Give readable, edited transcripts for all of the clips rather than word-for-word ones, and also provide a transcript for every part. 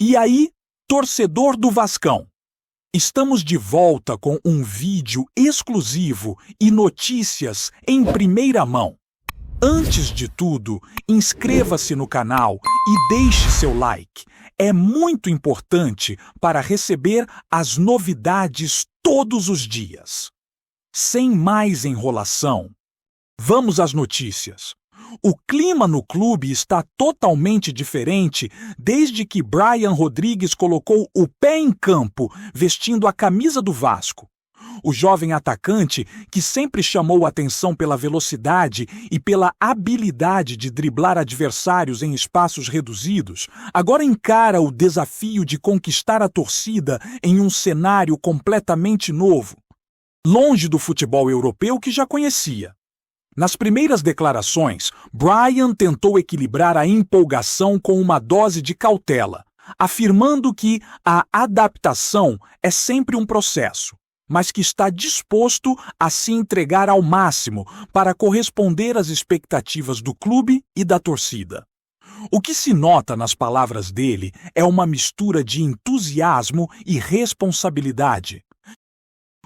E aí, torcedor do Vascão? Estamos de volta com um vídeo exclusivo e notícias em primeira mão. Antes de tudo, inscreva-se no canal e deixe seu like. É muito importante para receber as novidades todos os dias. Sem mais enrolação, vamos às notícias. O clima no clube está totalmente diferente desde que Brian Rodrigues colocou o pé em campo vestindo a camisa do Vasco. O jovem atacante, que sempre chamou atenção pela velocidade e pela habilidade de driblar adversários em espaços reduzidos, agora encara o desafio de conquistar a torcida em um cenário completamente novo, longe do futebol europeu que já conhecia. Nas primeiras declarações, Brian tentou equilibrar a empolgação com uma dose de cautela, afirmando que a adaptação é sempre um processo, mas que está disposto a se entregar ao máximo para corresponder às expectativas do clube e da torcida. O que se nota nas palavras dele é uma mistura de entusiasmo e responsabilidade,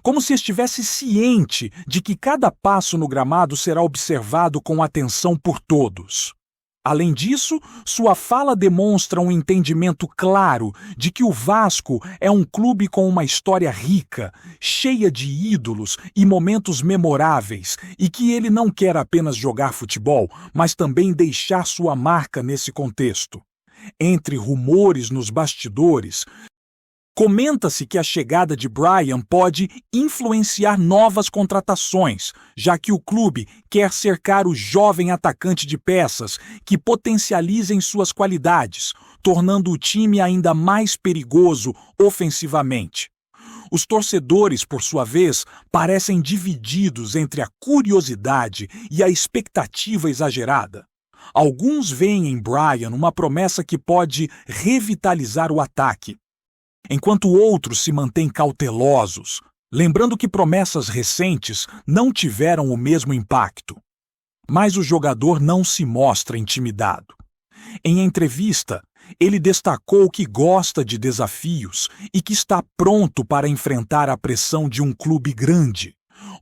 como se estivesse ciente de que cada passo no gramado será observado com atenção por todos. Além disso, sua fala demonstra um entendimento claro de que o Vasco é um clube com uma história rica, cheia de ídolos e momentos memoráveis, e que ele não quer apenas jogar futebol, mas também deixar sua marca nesse contexto. Entre rumores nos bastidores, comenta-se que a chegada de Brian pode influenciar novas contratações, já que o clube quer cercar o jovem atacante de peças que potencializem suas qualidades, tornando o time ainda mais perigoso ofensivamente. Os torcedores, por sua vez, parecem divididos entre a curiosidade e a expectativa exagerada. Alguns veem em Brian uma promessa que pode revitalizar o ataque, enquanto outros se mantêm cautelosos, lembrando que promessas recentes não tiveram o mesmo impacto. Mas o jogador não se mostra intimidado. Em entrevista, ele destacou que gosta de desafios e que está pronto para enfrentar a pressão de um clube grande,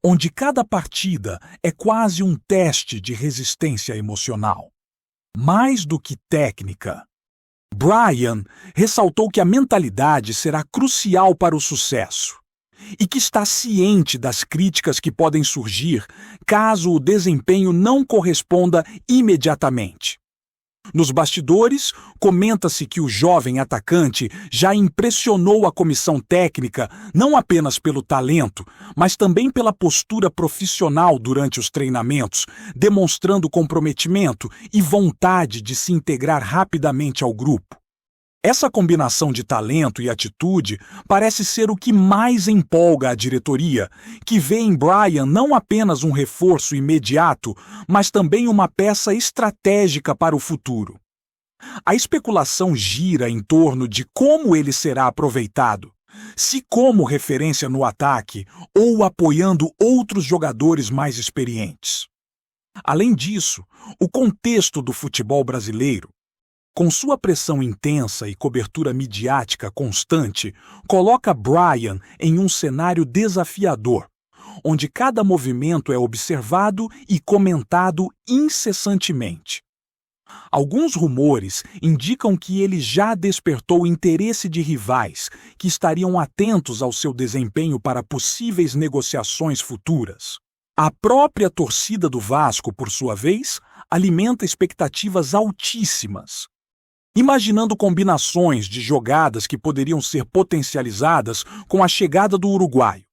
onde cada partida é quase um teste de resistência emocional. Mais do que técnica, Brian ressaltou que a mentalidade será crucial para o sucesso e que está ciente das críticas que podem surgir caso o desempenho não corresponda imediatamente. Nos bastidores, comenta-se que o jovem atacante já impressionou a comissão técnica não apenas pelo talento, mas também pela postura profissional durante os treinamentos, demonstrando comprometimento e vontade de se integrar rapidamente ao grupo. Essa combinação de talento e atitude parece ser o que mais empolga a diretoria, que vê em Brian não apenas um reforço imediato, mas também uma peça estratégica para o futuro. A especulação gira em torno de como ele será aproveitado, se como referência no ataque ou apoiando outros jogadores mais experientes. Além disso, o contexto do futebol brasileiro, com sua pressão intensa e cobertura midiática constante, coloca Brian em um cenário desafiador, onde cada movimento é observado e comentado incessantemente. Alguns rumores indicam que ele já despertou o interesse de rivais que estariam atentos ao seu desempenho para possíveis negociações futuras. A própria torcida do Vasco, por sua vez, alimenta expectativas altíssimas, imaginando combinações de jogadas que poderiam ser potencializadas com a chegada do uruguaio.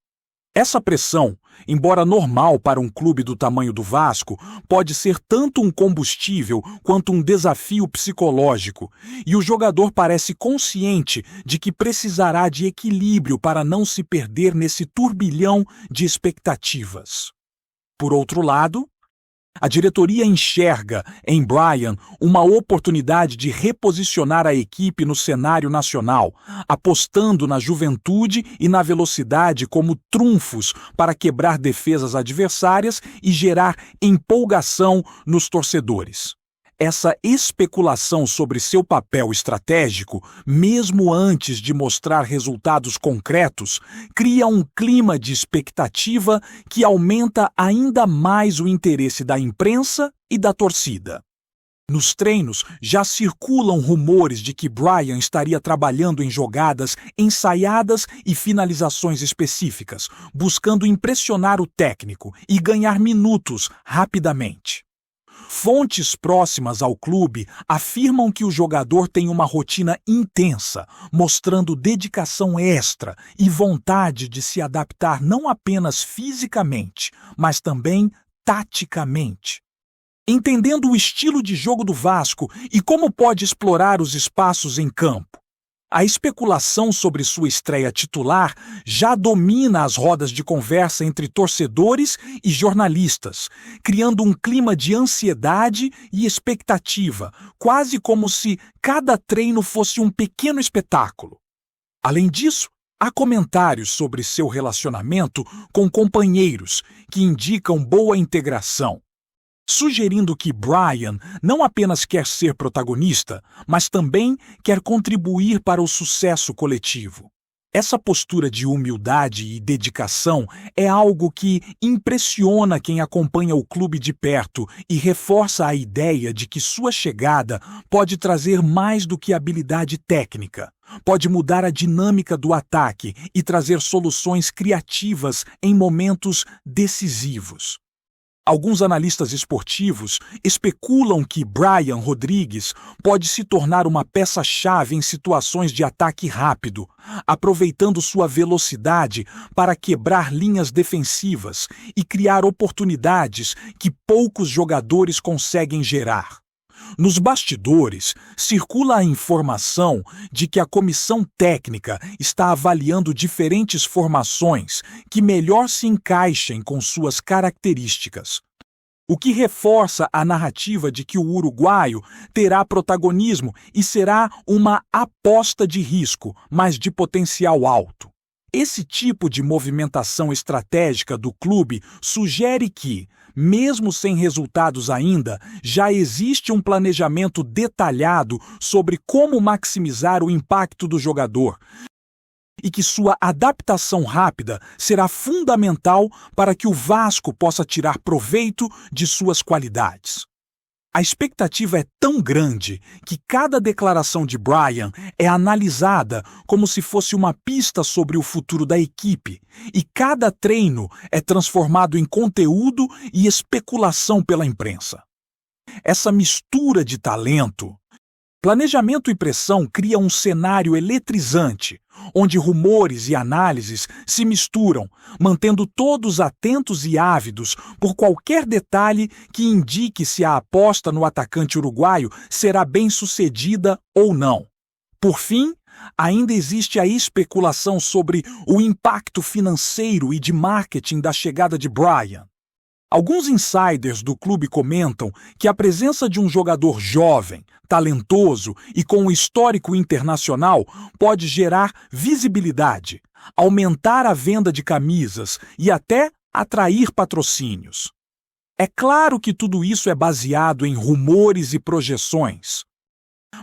Essa pressão, embora normal para um clube do tamanho do Vasco, pode ser tanto um combustível quanto um desafio psicológico, e o jogador parece consciente de que precisará de equilíbrio para não se perder nesse turbilhão de expectativas. Por outro lado, a diretoria enxerga em Brian uma oportunidade de reposicionar a equipe no cenário nacional, apostando na juventude e na velocidade como trunfos para quebrar defesas adversárias e gerar empolgação nos torcedores. Essa especulação sobre seu papel estratégico, mesmo antes de mostrar resultados concretos, cria um clima de expectativa que aumenta ainda mais o interesse da imprensa e da torcida. Nos treinos, já circulam rumores de que Bryan estaria trabalhando em jogadas ensaiadas e finalizações específicas, buscando impressionar o técnico e ganhar minutos rapidamente. Fontes próximas ao clube afirmam que o jogador tem uma rotina intensa, mostrando dedicação extra e vontade de se adaptar não apenas fisicamente, mas também taticamente. Entendendo o estilo de jogo do Vasco e como pode explorar os espaços em campo, a especulação sobre sua estreia titular já domina as rodas de conversa entre torcedores e jornalistas, criando um clima de ansiedade e expectativa, quase como se cada treino fosse um pequeno espetáculo. Além disso, há comentários sobre seu relacionamento com companheiros que indicam boa integração, sugerindo que Bryan não apenas quer ser protagonista, mas também quer contribuir para o sucesso coletivo. Essa postura de humildade e dedicação é algo que impressiona quem acompanha o clube de perto e reforça a ideia de que sua chegada pode trazer mais do que habilidade técnica. Pode mudar a dinâmica do ataque e trazer soluções criativas em momentos decisivos. Alguns analistas esportivos especulam que Bryan Rodrigues pode se tornar uma peça-chave em situações de ataque rápido, aproveitando sua velocidade para quebrar linhas defensivas e criar oportunidades que poucos jogadores conseguem gerar. Nos bastidores, circula a informação de que a comissão técnica está avaliando diferentes formações que melhor se encaixem com suas características, o que reforça a narrativa de que o uruguaio terá protagonismo e será uma aposta de risco, mas de potencial alto. Esse tipo de movimentação estratégica do clube sugere que, mesmo sem resultados ainda, já existe um planejamento detalhado sobre como maximizar o impacto do jogador e que sua adaptação rápida será fundamental para que o Vasco possa tirar proveito de suas qualidades. A expectativa é tão grande que cada declaração de Bryan é analisada como se fosse uma pista sobre o futuro da equipe, e cada treino é transformado em conteúdo e especulação pela imprensa. Essa mistura de talento, planejamento e pressão cria um cenário eletrizante, onde rumores e análises se misturam, mantendo todos atentos e ávidos por qualquer detalhe que indique se a aposta no atacante uruguaio será bem-sucedida ou não. Por fim, ainda existe a especulação sobre o impacto financeiro e de marketing da chegada de Bryan. Alguns insiders do clube comentam que a presença de um jogador jovem, talentoso e com um histórico internacional pode gerar visibilidade, aumentar a venda de camisas e até atrair patrocínios. É claro que tudo isso é baseado em rumores e projeções,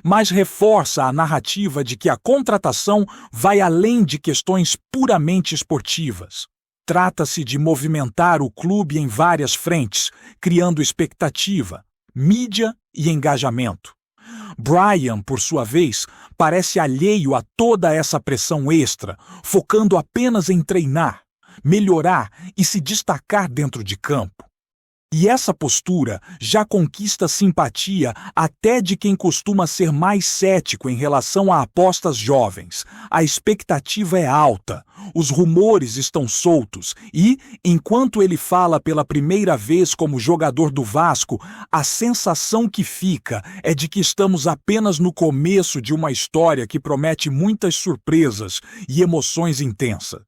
mas reforça a narrativa de que a contratação vai além de questões puramente esportivas. Trata-se de movimentar o clube em várias frentes, criando expectativa, mídia e engajamento. Bryan, por sua vez, parece alheio a toda essa pressão extra, focando apenas em treinar, melhorar e se destacar dentro de campo. E essa postura já conquista simpatia até de quem costuma ser mais cético em relação a apostas jovens. A expectativa é alta, os rumores estão soltos e, enquanto ele fala pela primeira vez como jogador do Vasco, a sensação que fica é de que estamos apenas no começo de uma história que promete muitas surpresas e emoções intensas.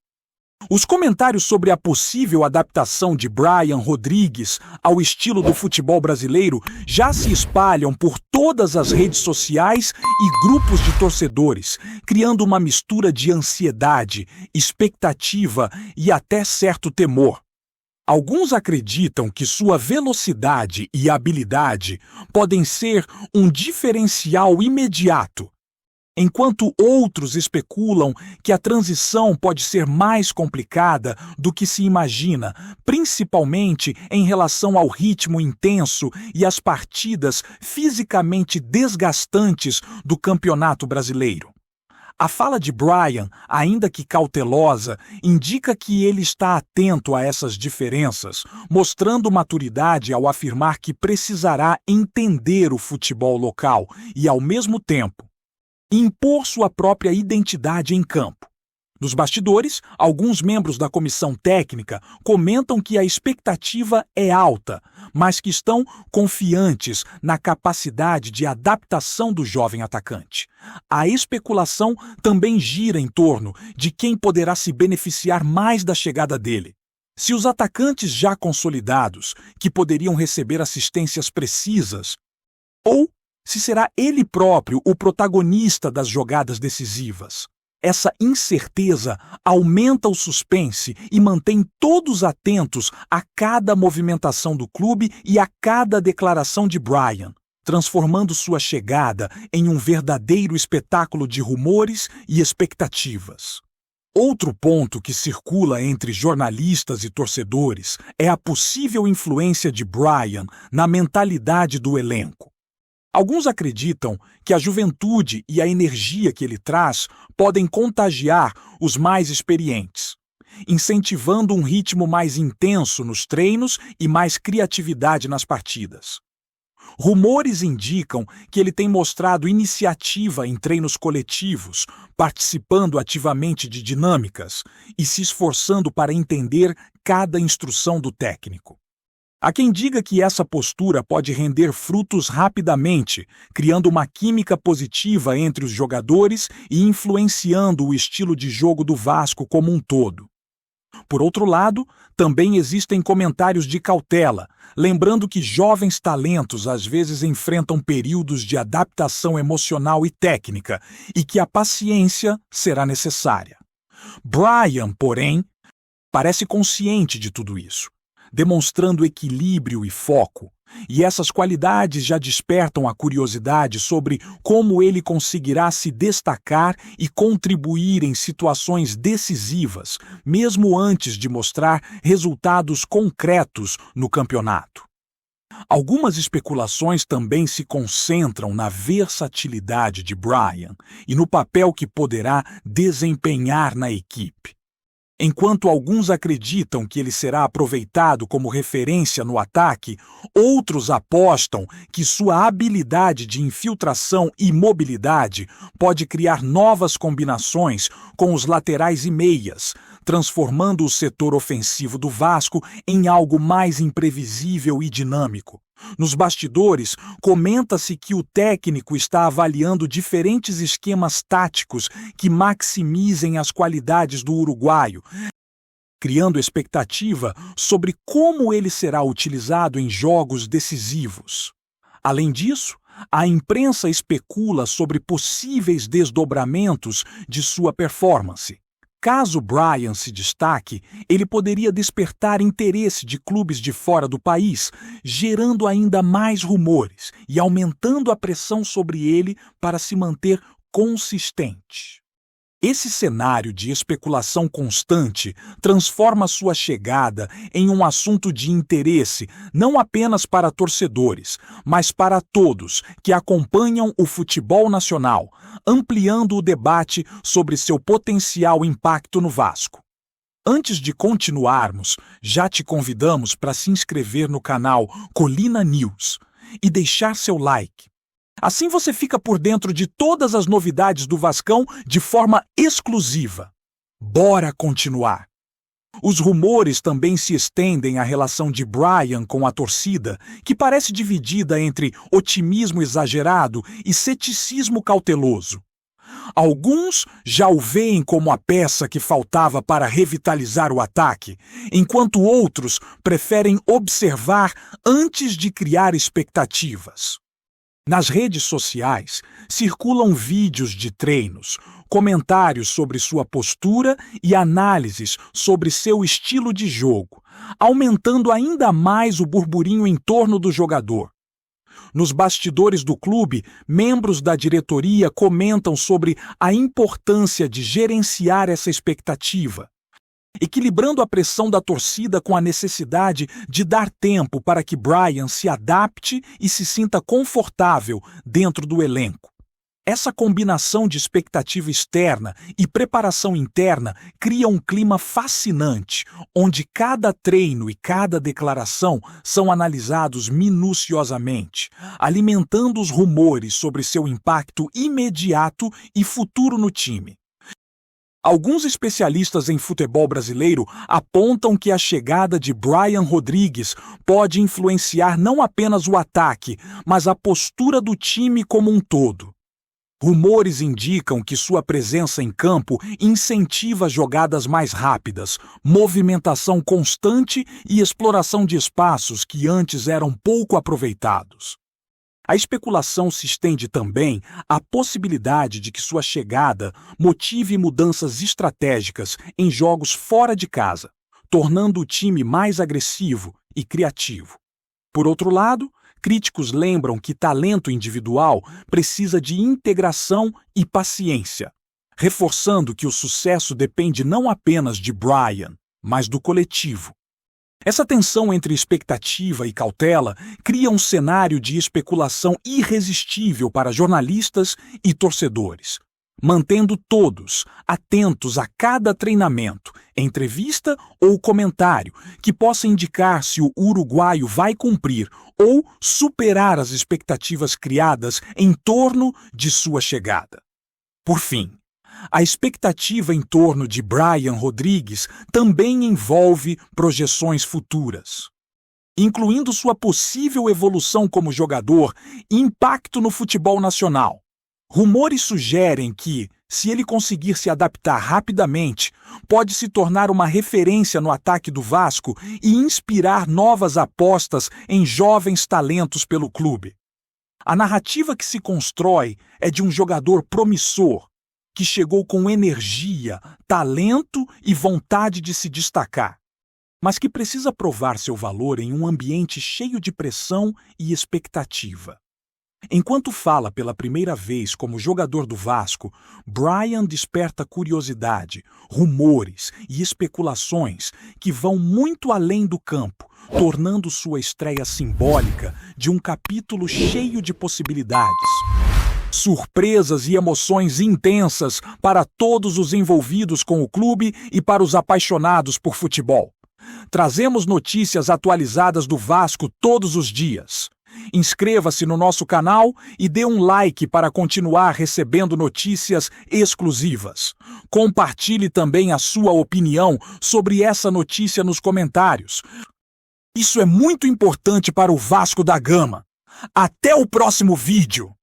Os comentários sobre a possível adaptação de Bryan Rodrigues ao estilo do futebol brasileiro já se espalham por todas as redes sociais e grupos de torcedores, criando uma mistura de ansiedade, expectativa e até certo temor. Alguns acreditam que sua velocidade e habilidade podem ser um diferencial imediato, enquanto outros especulam que a transição pode ser mais complicada do que se imagina, principalmente em relação ao ritmo intenso e às partidas fisicamente desgastantes do Campeonato Brasileiro. A fala de Bryan, ainda que cautelosa, indica que ele está atento a essas diferenças, mostrando maturidade ao afirmar que precisará entender o futebol local e, ao mesmo tempo, impor sua própria identidade em campo. Nos bastidores, alguns membros da comissão técnica comentam que a expectativa é alta, mas que estão confiantes na capacidade de adaptação do jovem atacante. A especulação também gira em torno de quem poderá se beneficiar mais da chegada dele. Se os atacantes já consolidados, que poderiam receber assistências precisas, ou se será ele próprio o protagonista das jogadas decisivas. Essa incerteza aumenta o suspense e mantém todos atentos a cada movimentação do clube e a cada declaração de Bryan, transformando sua chegada em um verdadeiro espetáculo de rumores e expectativas. Outro ponto que circula entre jornalistas e torcedores é a possível influência de Bryan na mentalidade do elenco. Alguns acreditam que a juventude e a energia que ele traz podem contagiar os mais experientes, incentivando um ritmo mais intenso nos treinos e mais criatividade nas partidas. Rumores indicam que ele tem mostrado iniciativa em treinos coletivos, participando ativamente de dinâmicas e se esforçando para entender cada instrução do técnico. Há quem diga que essa postura pode render frutos rapidamente, criando uma química positiva entre os jogadores e influenciando o estilo de jogo do Vasco como um todo. Por outro lado, também existem comentários de cautela, lembrando que jovens talentos às vezes enfrentam períodos de adaptação emocional e técnica e que a paciência será necessária. Bryan, porém, parece consciente de tudo isso, demonstrando equilíbrio e foco, e essas qualidades já despertam a curiosidade sobre como ele conseguirá se destacar e contribuir em situações decisivas, mesmo antes de mostrar resultados concretos no campeonato. Algumas especulações também se concentram na versatilidade de Bryan e no papel que poderá desempenhar na equipe. Enquanto alguns acreditam que ele será aproveitado como referência no ataque, outros apostam que sua habilidade de infiltração e mobilidade pode criar novas combinações com os laterais e meias, transformando o setor ofensivo do Vasco em algo mais imprevisível e dinâmico. Nos bastidores, comenta-se que o técnico está avaliando diferentes esquemas táticos que maximizem as qualidades do uruguaio, criando expectativa sobre como ele será utilizado em jogos decisivos. Além disso, a imprensa especula sobre possíveis desdobramentos de sua performance. Caso Bryan se destaque, ele poderia despertar interesse de clubes de fora do país, gerando ainda mais rumores e aumentando a pressão sobre ele para se manter consistente. Esse cenário de especulação constante transforma sua chegada em um assunto de interesse não apenas para torcedores, mas para todos que acompanham o futebol nacional, ampliando o debate sobre seu potencial impacto no Vasco. Antes de continuarmos, já te convidamos para se inscrever no canal Colina News e deixar seu like. Assim você fica por dentro de todas as novidades do Vascão de forma exclusiva. Bora continuar! Os rumores também se estendem à relação de Bryan com a torcida, que parece dividida entre otimismo exagerado e ceticismo cauteloso. Alguns já o veem como a peça que faltava para revitalizar o ataque, enquanto outros preferem observar antes de criar expectativas. Nas redes sociais, circulam vídeos de treinos, comentários sobre sua postura e análises sobre seu estilo de jogo, aumentando ainda mais o burburinho em torno do jogador. Nos bastidores do clube, membros da diretoria comentam sobre a importância de gerenciar essa expectativa, equilibrando a pressão da torcida com a necessidade de dar tempo para que Bryan se adapte e se sinta confortável dentro do elenco. Essa combinação de expectativa externa e preparação interna cria um clima fascinante, onde cada treino e cada declaração são analisados minuciosamente, alimentando os rumores sobre seu impacto imediato e futuro no time. Alguns especialistas em futebol brasileiro apontam que a chegada de Bryan Rodrigues pode influenciar não apenas o ataque, mas a postura do time como um todo. Rumores indicam que sua presença em campo incentiva jogadas mais rápidas, movimentação constante e exploração de espaços que antes eram pouco aproveitados. A especulação se estende também à possibilidade de que sua chegada motive mudanças estratégicas em jogos fora de casa, tornando o time mais agressivo e criativo. Por outro lado, críticos lembram que talento individual precisa de integração e paciência, reforçando que o sucesso depende não apenas de Bryan, mas do coletivo. Essa tensão entre expectativa e cautela cria um cenário de especulação irresistível para jornalistas e torcedores, mantendo todos atentos a cada treinamento, entrevista ou comentário que possa indicar se o uruguaio vai cumprir ou superar as expectativas criadas em torno de sua chegada. Por fim, a expectativa em torno de Bryan Rodrigues também envolve projeções futuras, incluindo sua possível evolução como jogador e impacto no futebol nacional. Rumores sugerem que, se ele conseguir se adaptar rapidamente, pode se tornar uma referência no ataque do Vasco e inspirar novas apostas em jovens talentos pelo clube. A narrativa que se constrói é de um jogador promissor, que chegou com energia, talento e vontade de se destacar, mas que precisa provar seu valor em um ambiente cheio de pressão e expectativa. Enquanto fala pela primeira vez como jogador do Vasco, Bryan desperta curiosidade, rumores e especulações que vão muito além do campo, tornando sua estreia simbólica de um capítulo cheio de possibilidades. Surpresas e emoções intensas para todos os envolvidos com o clube e para os apaixonados por futebol. Trazemos notícias atualizadas do Vasco todos os dias. Inscreva-se no nosso canal e dê um like para continuar recebendo notícias exclusivas. Compartilhe também a sua opinião sobre essa notícia nos comentários. Isso é muito importante para o Vasco da Gama. Até o próximo vídeo!